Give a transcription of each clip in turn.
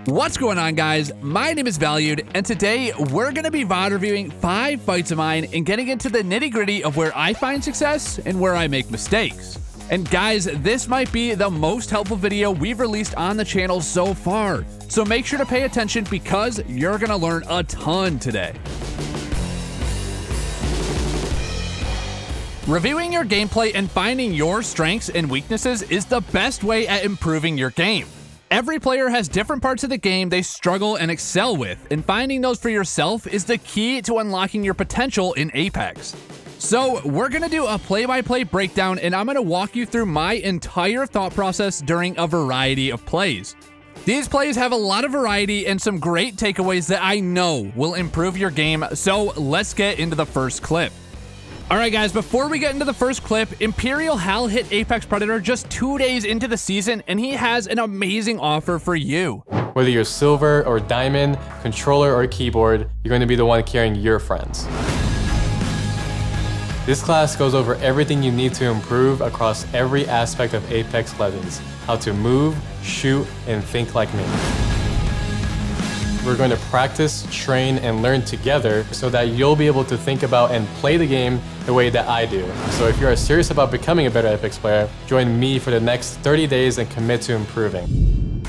What's going on, guys? My name is Valued, and today we're going to be VOD reviewing 5 fights of mine and getting into the nitty-gritty of where I find success and where I make mistakes. And guys, this might be the most helpful video we've released on the channel so far, so make sure to pay attention because you're going to learn a ton today. Reviewing your gameplay and finding your strengths and weaknesses is the best way at improving your game. Every player has different parts of the game they struggle and excel with, and finding those for yourself is the key to unlocking your potential in Apex. So we're going to do a play-by-play breakdown, and I'm going to walk you through my entire thought process during a variety of plays. These plays have a lot of variety and some great takeaways that I know will improve your game, so let's get into the first clip. Alright guys, before we get into the first clip, Imperial Hal hit Apex Predator just 2 days into the season, and he has an amazing offer for you. Whether you're silver or diamond, controller or keyboard, you're going to be the one carrying your friends. This class goes over everything you need to improve across every aspect of Apex Legends. How to move, shoot, and think like me. We're going to practice, train, and learn together so that you'll be able to think about and play the game the way that I do. So if you're serious about becoming a better Apex player, join me for the next 30 days and commit to improving.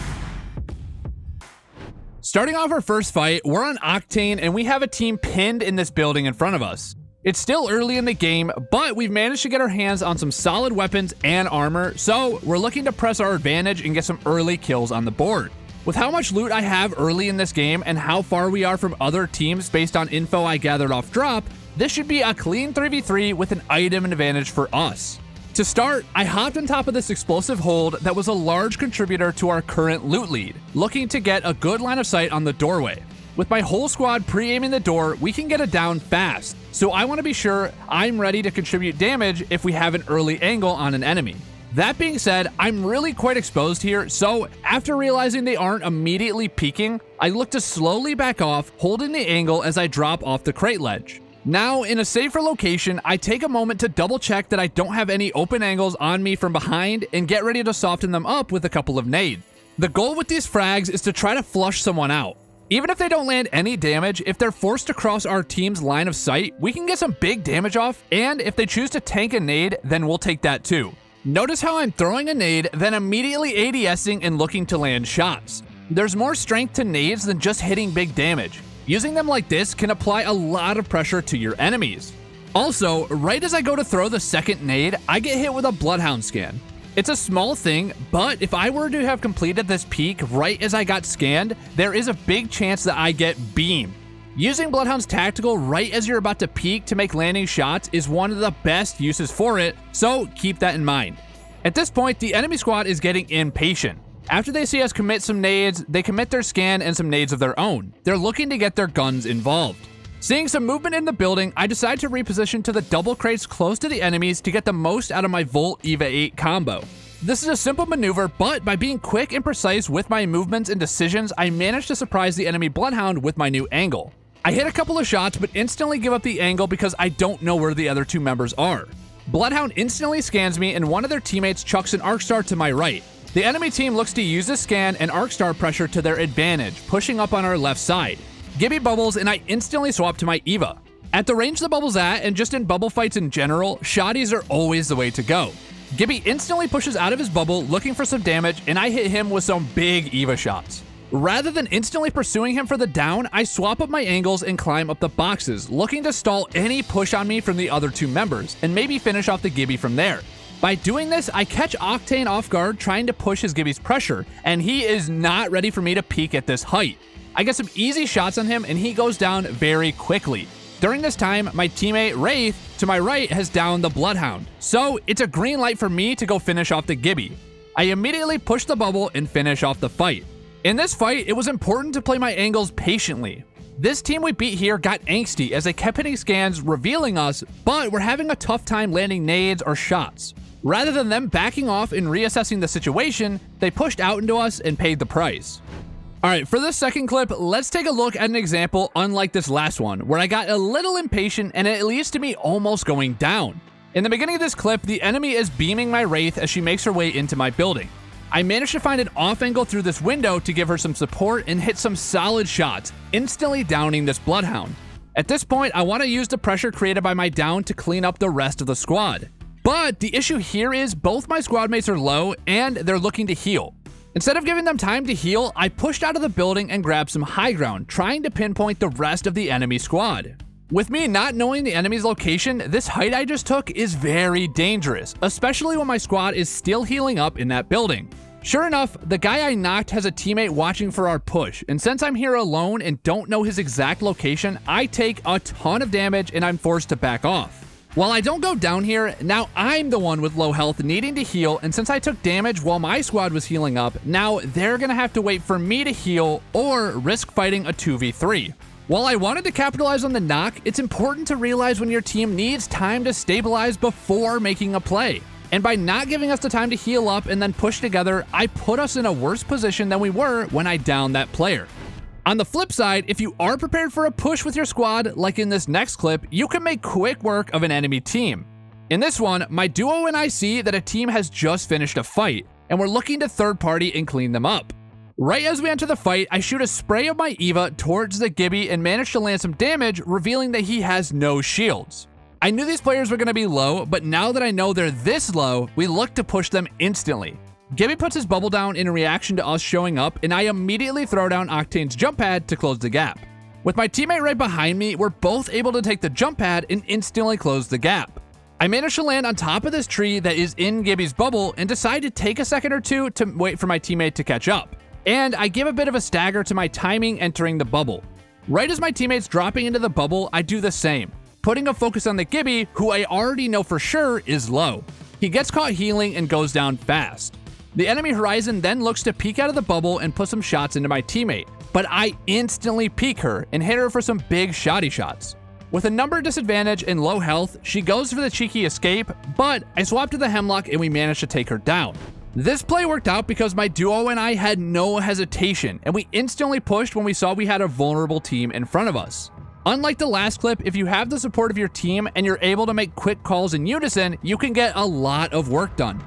Starting off our first fight, we're on Octane and we have a team pinned in this building in front of us. It's still early in the game, but we've managed to get our hands on some solid weapons and armor, so we're looking to press our advantage and get some early kills on the board. With how much loot I have early in this game and how far we are from other teams based on info I gathered off drop, this should be a clean 3v3 with an item advantage for us. To start, I hopped on top of this explosive hold that was a large contributor to our current loot lead, looking to get a good line of sight on the doorway. With my whole squad pre-aiming the door, we can get it down fast, so I want to be sure I'm ready to contribute damage if we have an early angle on an enemy. That being said, I'm really quite exposed here, so after realizing they aren't immediately peeking, I look to slowly back off, holding the angle as I drop off the crate ledge. Now, in a safer location, I take a moment to double check that I don't have any open angles on me from behind and get ready to soften them up with a couple of nades. The goal with these frags is to try to flush someone out. Even if they don't land any damage, if they're forced to cross our team's line of sight, we can get some big damage off, and if they choose to tank a nade, then we'll take that too. Notice how I'm throwing a nade, then immediately ADSing and looking to land shots. There's more strength to nades than just hitting big damage. Using them like this can apply a lot of pressure to your enemies. Also, right as I go to throw the second nade, I get hit with a Bloodhound scan. It's a small thing, but if I were to have completed this peek right as I got scanned, there is a big chance that I get beamed. Using Bloodhound's tactical right as you're about to peek to make landing shots is one of the best uses for it, so keep that in mind. At this point, the enemy squad is getting impatient. After they see us commit some nades, they commit their scan and some nades of their own. They're looking to get their guns involved. Seeing some movement in the building, I decide to reposition to the double crates close to the enemies to get the most out of my Volt EVA 8 combo. This is a simple maneuver, but by being quick and precise with my movements and decisions, I managed to surprise the enemy Bloodhound with my new angle. I hit a couple of shots, but instantly give up the angle because I don't know where the other two members are. Bloodhound instantly scans me, and one of their teammates chucks an Arcstar to my right. The enemy team looks to use this scan and Arcstar pressure to their advantage, pushing up on our left side. Gibby bubbles, and I instantly swap to my EVA. At the range the bubble's at, and just in bubble fights in general, shotties are always the way to go. Gibby instantly pushes out of his bubble, looking for some damage, and I hit him with some big EVA shots. Rather than instantly pursuing him for the down, I swap up my angles and climb up the boxes, looking to stall any push on me from the other two members, and maybe finish off the Gibby from there. By doing this, I catch Octane off guard trying to push his Gibby's pressure, and he is not ready for me to peek at this height. I get some easy shots on him, and he goes down very quickly. During this time, my teammate Wraith to my right has downed the Bloodhound, so it's a green light for me to go finish off the Gibby. I immediately push the bubble and finish off the fight. In this fight, it was important to play my angles patiently. This team we beat here got angsty as they kept hitting scans revealing us, but were having a tough time landing nades or shots. Rather than them backing off and reassessing the situation, they pushed out into us and paid the price. Alright, for this second clip, let's take a look at an example unlike this last one, where I got a little impatient and it leads to me almost going down. In the beginning of this clip, the enemy is beaming my Wraith as she makes her way into my building. I managed to find an off angle through this window to give her some support and hit some solid shots, instantly downing this bloodhound. At this point, I want to use the pressure created by my down to clean up the rest of the squad. But the issue here is both my squad mates are low and they're looking to heal. Instead of giving them time to heal, I pushed out of the building and grabbed some high ground, trying to pinpoint the rest of the enemy squad. With me not knowing the enemy's location, this height I just took is very dangerous, especially when my squad is still healing up in that building. Sure enough, the guy I knocked has a teammate watching for our push, and since I'm here alone and don't know his exact location, I take a ton of damage and I'm forced to back off. While I don't go down here, now I'm the one with low health needing to heal, and since I took damage while my squad was healing up, now they're gonna have to wait for me to heal or risk fighting a 2v3. While I wanted to capitalize on the knock, it's important to realize when your team needs time to stabilize before making a play. And by not giving us the time to heal up and then push together, I put us in a worse position than we were when I downed that player. On the flip side, if you are prepared for a push with your squad, like in this next clip, you can make quick work of an enemy team. In this one, my duo and I see that a team has just finished a fight, and we're looking to third party and clean them up. Right as we enter the fight, I shoot a spray of my Eva towards the Gibby and manage to land some damage, revealing that he has no shields. I knew these players were going to be low, but now that I know they're this low, we look to push them instantly. Gibby puts his bubble down in reaction to us showing up, and I immediately throw down Octane's jump pad to close the gap. With my teammate right behind me, we're both able to take the jump pad and instantly close the gap. I managed to land on top of this tree that is in Gibby's bubble and decide to take a second or two to wait for my teammate to catch up. And I give a bit of a stagger to my timing entering the bubble. Right as my teammate's dropping into the bubble, I do the same, putting a focus on the Gibby, who I already know for sure is low. He gets caught healing and goes down fast. The enemy Horizon then looks to peek out of the bubble and put some shots into my teammate, but I instantly peek her and hit her for some big shoddy shots. With a number disadvantage and low health, she goes for the cheeky escape, but I swap to the Hemlock and we manage to take her down. This play worked out because my duo and I had no hesitation, and we instantly pushed when we saw we had a vulnerable team in front of us. Unlike the last clip, if you have the support of your team and you're able to make quick calls in unison, you can get a lot of work done.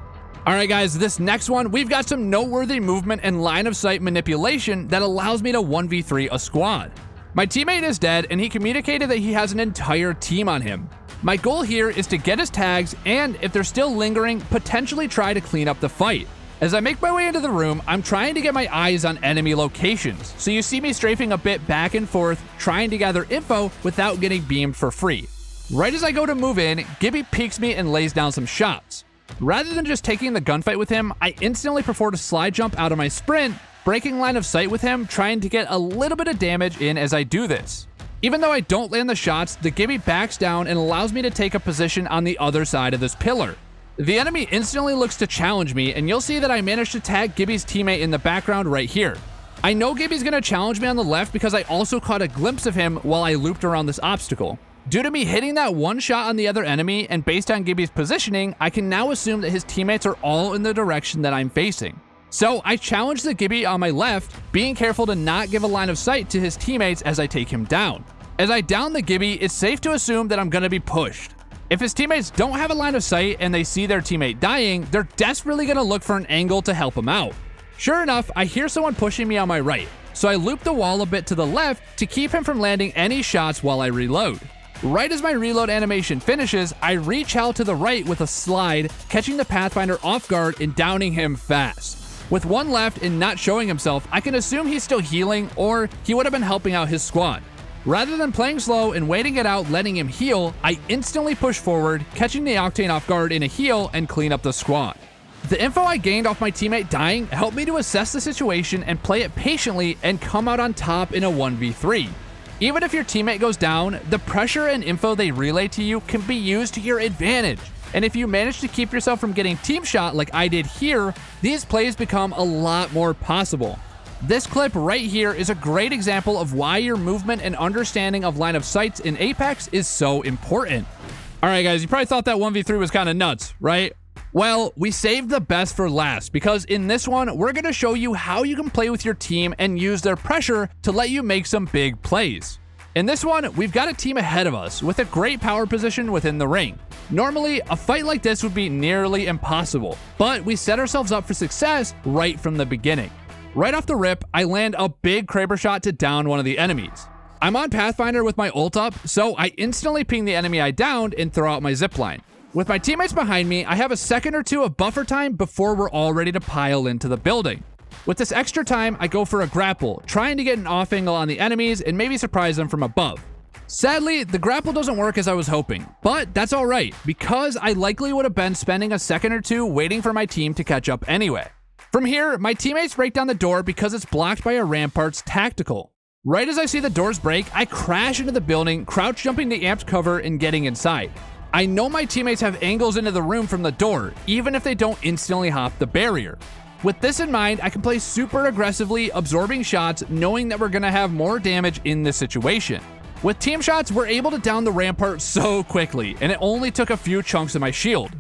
Alright guys, this next one, we've got some noteworthy movement and line of sight manipulation that allows me to 1v3 a squad. My teammate is dead and he communicated that he has an entire team on him. My goal here is to get his tags and, if they're still lingering, potentially try to clean up the fight. As I make my way into the room, I'm trying to get my eyes on enemy locations, so you see me strafing a bit back and forth, trying to gather info without getting beamed for free. Right as I go to move in, Gibby peeks me and lays down some shots. Rather than just taking the gunfight with him, I instantly prefer to slide jump out of my sprint, breaking line of sight with him, trying to get a little bit of damage in as I do this. Even though I don't land the shots, the Gibby backs down and allows me to take a position on the other side of this pillar. The enemy instantly looks to challenge me, and you'll see that I managed to tag Gibby's teammate in the background right here. I know Gibby's going to challenge me on the left because I also caught a glimpse of him while I looped around this obstacle. Due to me hitting that one shot on the other enemy, and based on Gibby's positioning, I can now assume that his teammates are all in the direction that I'm facing. So I challenge the Gibby on my left, being careful to not give a line of sight to his teammates as I take him down. As I down the Gibby, it's safe to assume that I'm going to be pushed. If his teammates don't have a line of sight and they see their teammate dying, they're desperately going to look for an angle to help him out. Sure enough, I hear someone pushing me on my right, so I loop the wall a bit to the left to keep him from landing any shots while I reload. Right as my reload animation finishes, I reach out to the right with a slide, catching the Pathfinder off guard and downing him fast. With one left and not showing himself, I can assume he's still healing, or he would have been helping out his squad. Rather than playing slow and waiting it out, letting him heal, I instantly push forward, catching the Octane off guard in a heal and clean up the squad. The info I gained off my teammate dying helped me to assess the situation and play it patiently and come out on top in a 1v3. Even if your teammate goes down, the pressure and info they relay to you can be used to your advantage. And if you manage to keep yourself from getting team shot like I did here, these plays become a lot more possible. This clip right here is a great example of why your movement and understanding of line of sights in Apex is so important. Alright guys, you probably thought that 1v3 was kind of nuts, right? Well, we saved the best for last, because in this one, we're going to show you how you can play with your team and use their pressure to let you make some big plays. In this one, we've got a team ahead of us with a great power position within the ring. Normally, a fight like this would be nearly impossible, but we set ourselves up for success right from the beginning. Right off the rip, I land a big Kraber shot to down one of the enemies. I'm on Pathfinder with my ult up, so I instantly ping the enemy I downed and throw out my zipline. With my teammates behind me, I have a second or two of buffer time before we're all ready to pile into the building. With this extra time, I go for a grapple, trying to get an off angle on the enemies and maybe surprise them from above. Sadly, the grapple doesn't work as I was hoping, but that's alright, because I likely would have been spending a second or two waiting for my team to catch up anyway. From here, my teammates break down the door because it's blocked by a Rampart's tactical. Right as I see the doors break, I crash into the building, crouch jumping the amped cover and getting inside. I know my teammates have angles into the room from the door, even if they don't instantly hop the barrier. With this in mind, I can play super aggressively, absorbing shots, knowing that we're going to have more damage in this situation. With team shots, we're able to down the Rampart so quickly, and it only took a few chunks of my shield.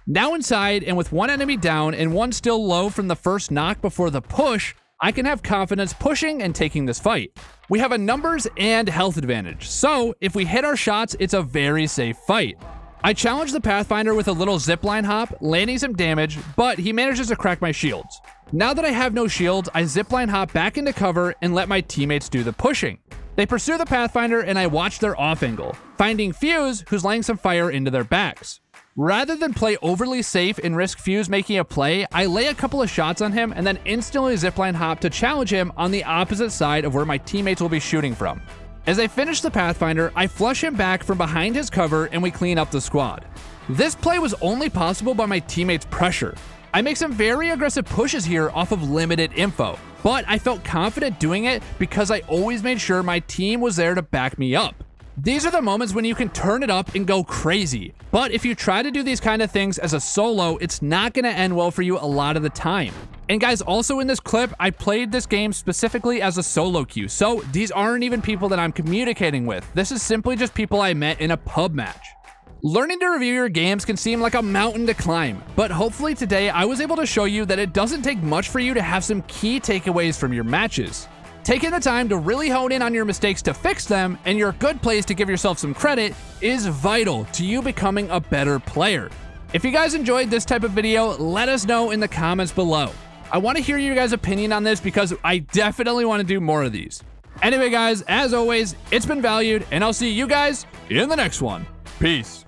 Now inside, and with one enemy down and one still low from the first knock before the push, I can have confidence pushing and taking this fight. We have a numbers and health advantage, so if we hit our shots, it's a very safe fight. I challenge the Pathfinder with a little zipline hop, landing some damage, but he manages to crack my shields. Now that I have no shields, I zipline hop back into cover and let my teammates do the pushing. They pursue the Pathfinder and I watch their off angle, finding Fuse, who's laying some fire into their backs. Rather than play overly safe and risk Fuse making a play, I lay a couple of shots on him and then instantly zipline hop to challenge him on the opposite side of where my teammates will be shooting from. As I finish the Pathfinder, I flush him back from behind his cover and we clean up the squad. This play was only possible by my teammates' pressure. I make some very aggressive pushes here off of limited info, but I felt confident doing it because I always made sure my team was there to back me up. These are the moments when you can turn it up and go crazy, but if you try to do these kind of things as a solo, it's not going to end well for you a lot of the time. And guys, also in this clip, I played this game specifically as a solo queue, so these aren't even people that I'm communicating with. This is simply just people I met in a pub match. Learning to review your games can seem like a mountain to climb, but hopefully today I was able to show you that it doesn't take much for you to have some key takeaways from your matches. Taking the time to really hone in on your mistakes to fix them and your good plays to give yourself some credit is vital to you becoming a better player. If you guys enjoyed this type of video, let us know in the comments below. I want to hear your guys' opinion on this because I definitely want to do more of these. Anyway guys, as always, it's been valued and I'll see you guys in the next one. Peace.